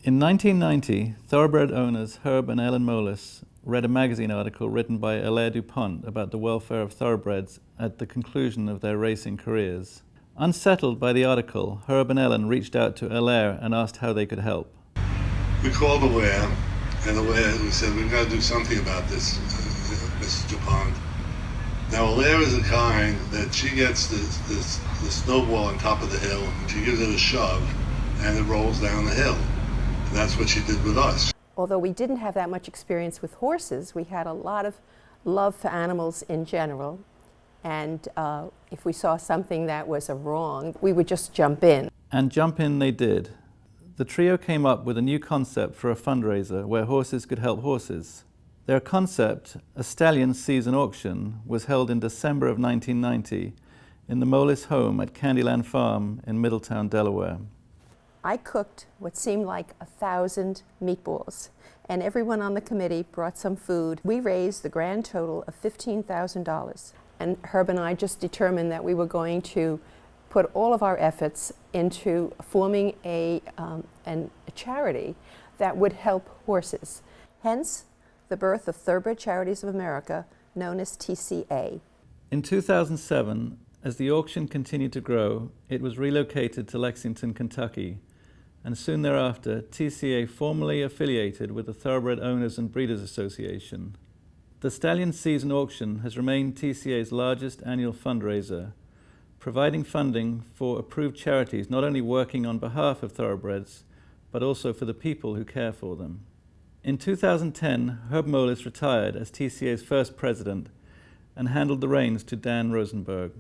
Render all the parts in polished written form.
In 1990, Thoroughbred owners Herb and Ellen Moelis read a magazine article written by Allaire duPont about the welfare of thoroughbreds at the conclusion of their racing careers. Unsettled by the article, Herb and Ellen reached out to Allaire and asked how they could help. We called Allaire, and Allaire, we said, we've got to do something about this, Mrs. duPont. Now, Allaire is the kind that she gets the snowball on top of the hill, and she gives it a shove, and it rolls down the hill. And that's what she did with us. Although we didn't have that much experience with horses, we had a lot of love for animals in general. And if we saw something that was a wrong, we would just jump in. And jump in they did. The trio came up with a new concept for a fundraiser where horses could help horses. Their concept, a stallion season auction, was held in December of 1990 in the Moelis home at Candyland Farm in Middletown, Delaware. I cooked what seemed like 1,000 meatballs, and everyone on the committee brought some food. We raised the grand total of $15,000. And Herb and I just determined that we were going to put all of our efforts into forming a charity that would help horses. Hence, the birth of Thoroughbred Charities of America, known as TCA. In 2007, as the auction continued to grow, it was relocated to Lexington, Kentucky, and soon thereafter, TCA formally affiliated with the Thoroughbred Owners and Breeders Association. The Stallion Season Auction has remained TCA's largest annual fundraiser, providing funding for approved charities not only working on behalf of thoroughbreds, but also for the people who care for them. In 2010, Herb Moelis retired as TCA's first president and handed the reins to Dan Rosenberg.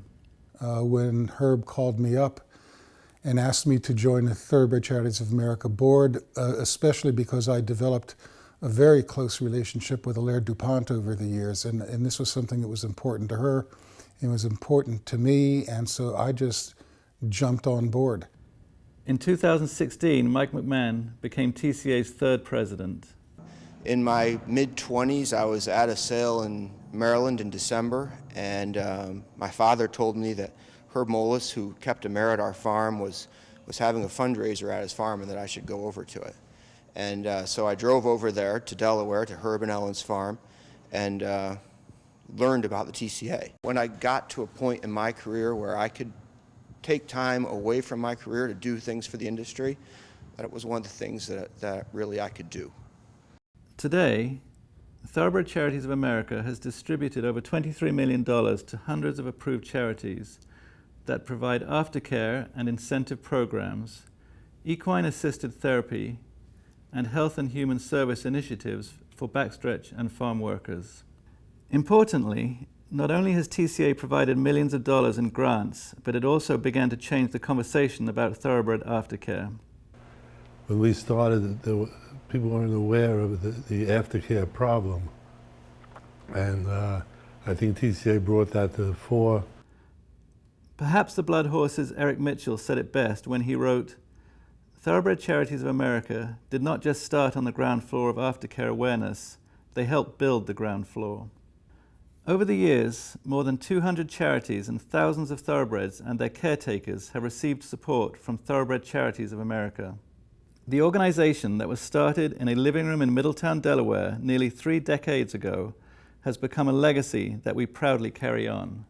When Herb called me up and asked me to join the Thoroughbred Charities of America board, especially because I developed a very close relationship with Allaire duPont over the years, and this was something that was important to her, it was important to me, and so I just jumped on board. In 2016, Mike McMahon became TCA's third president. In my mid-20s, I was at a sale in Maryland in December, and my father told me that Herb Moelis, who kept a mare at our farm, was having a fundraiser at his farm and that I should go over to it. And so I drove over there to Delaware, to Herb and Ellen's farm, and learned about the TCA. When I got to a point in my career where I could take time away from my career to do things for the industry, that was one of the things that really I could do. Today, Thoroughbred Charities of America has distributed over $23 million to hundreds of approved charities that provide aftercare and incentive programs, equine-assisted therapy, and health and human service initiatives for backstretch and farm workers. Importantly, not only has TCA provided millions of dollars in grants, but it also began to change the conversation about thoroughbred aftercare. When we started, people weren't aware of the aftercare problem. And I think TCA brought that to the fore. Perhaps the Blood Horse's Eric Mitchell said it best when he wrote, "Thoroughbred Charities of America did not just start on the ground floor of aftercare awareness, they helped build the ground floor." Over the years, more than 200 charities and thousands of thoroughbreds and their caretakers have received support from Thoroughbred Charities of America. The organization that was started in a living room in Middletown, Delaware nearly 3 decades ago has become a legacy that we proudly carry on.